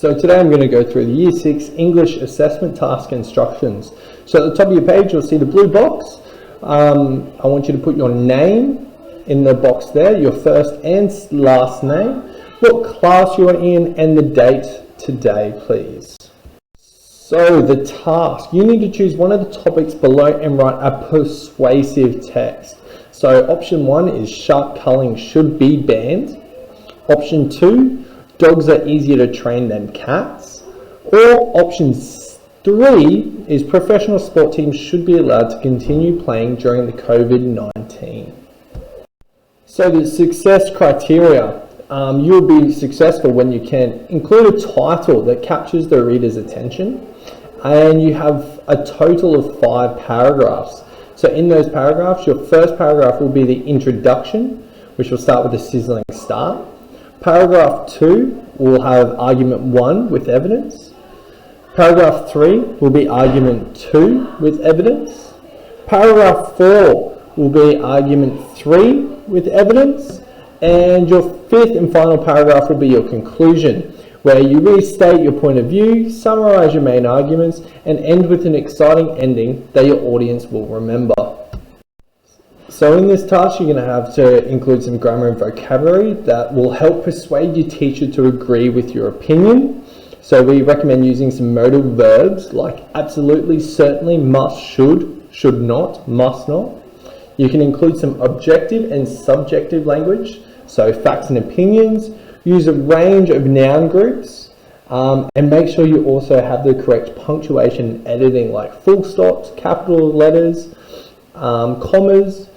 So today I'm going to go through the Year 6 English Assessment Task Instructions. So at the top of your page you'll see the blue box. I want you to put your name in the box there, your first and last name, what class you are in, and the date today, please. So the task, you need to choose one of the topics below and write a persuasive text. So option 1 is sharp culling should be banned. Option 2, dogs are easier to train than cats. Or option 3 is professional sport teams should be allowed to continue playing during the COVID-19. So the success criteria, you'll be successful when you can include a title that captures the reader's attention, and you have a total of 5 paragraphs. So in those paragraphs, your first paragraph will be the introduction, which will start with a sizzling start. Paragraph 2 will have argument 1 with evidence. Paragraph 3 will be argument 2 with evidence. Paragraph 4 will be argument 3 with evidence. And your 5th and final paragraph will be your conclusion, where you restate your point of view, summarize your main arguments, and end with an exciting ending that your audience will remember. So in this task, you're going to have to include some grammar and vocabulary that will help persuade your teacher to agree with your opinion. So we recommend using some modal verbs like absolutely, certainly, must, should not, must not. You can include some objective and subjective language, so facts and opinions. Use a range of noun groups, and make sure you also have the correct punctuation and editing, like full stops, capital letters, commas,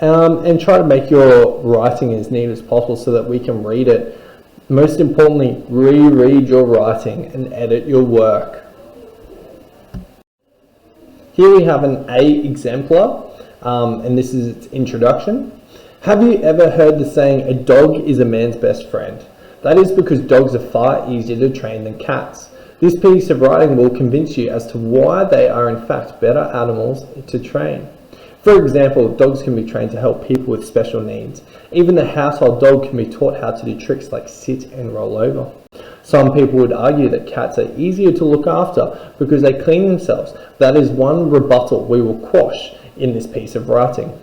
and try to make your writing as neat as possible so that we can read it. Most importantly, reread your writing and edit your work. Here we have an A exemplar, and this is its introduction. Have you ever heard the saying, a dog is a man's best friend? That is because dogs are far easier to train than cats. This piece of writing will convince you as to why they are in fact better animals to train. For example, dogs can be trained to help people with special needs. Even the household dog can be taught how to do tricks like sit and roll over. Some people would argue that cats are easier to look after because they clean themselves. That is one rebuttal we will quash in this piece of writing.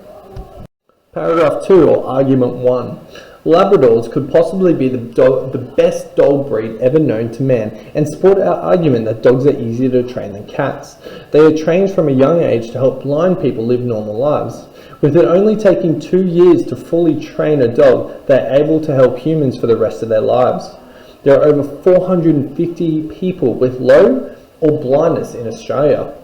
Paragraph 2, or argument 1. Labradors could possibly be the best dog breed ever known to man, and support our argument that dogs are easier to train than cats. They are trained from a young age to help blind people live normal lives. With it only taking 2 years to fully train a dog, they are able to help humans for the rest of their lives. There are over 450 people with low or blindness in Australia.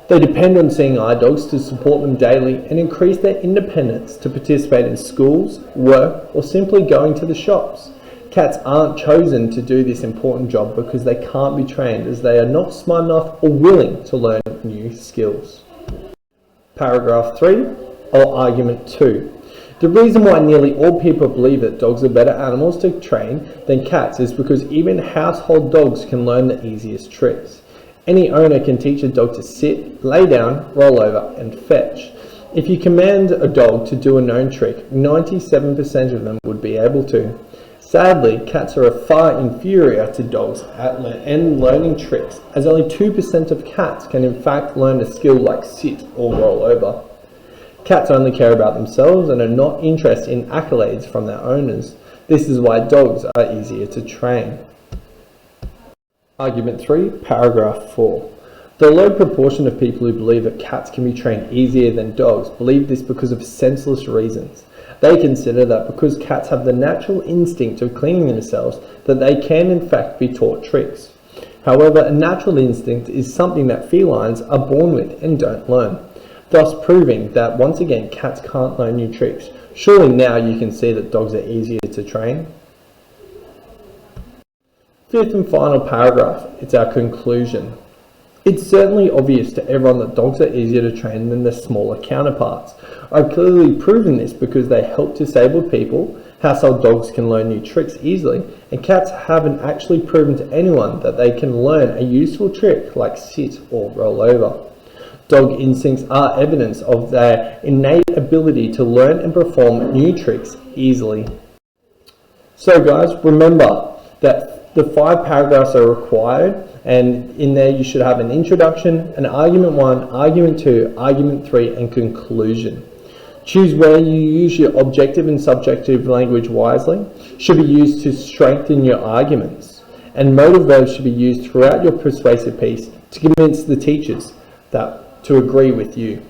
They depend on seeing eye dogs to support them daily and increase their independence to participate in schools, work, or simply going to the shops. Cats aren't chosen to do this important job because they can't be trained, as they are not smart enough or willing to learn new skills. Paragraph 3, or argument 2. The reason why nearly all people believe that dogs are better animals to train than cats is because even household dogs can learn the easiest tricks. Any owner can teach a dog to sit, lay down, roll over, and fetch. If you command a dog to do a known trick, 97% of them would be able to. Sadly, cats are far inferior to dogs at learning tricks, as only 2% of cats can in fact learn a skill like sit or roll over. Cats only care about themselves and are not interested in accolades from their owners. This is why dogs are easier to train. Argument 3, paragraph 4. The low proportion of people who believe that cats can be trained easier than dogs believe this because of senseless reasons. They consider that because cats have the natural instinct of cleaning themselves, that they can in fact be taught tricks. However, a natural instinct is something that felines are born with and don't learn, thus proving that once again cats can't learn new tricks. Surely now you can see that dogs are easier to train. 5th and final paragraph, it's our conclusion. It's certainly obvious to everyone that dogs are easier to train than their smaller counterparts. I've clearly proven this because they help disabled people. Household dogs can learn new tricks easily, and cats haven't actually proven to anyone that they can learn a useful trick like sit or roll over. Dog instincts are evidence of their innate ability to learn and perform new tricks easily. So guys, remember that The 5 paragraphs are required, and in there you should have an introduction, an argument 1, argument 2, argument 3, and conclusion. Choose where you use your objective and subjective language wisely. Should be used to strengthen your arguments. And modal verbs should be used throughout your persuasive piece to convince the teachers to agree with you.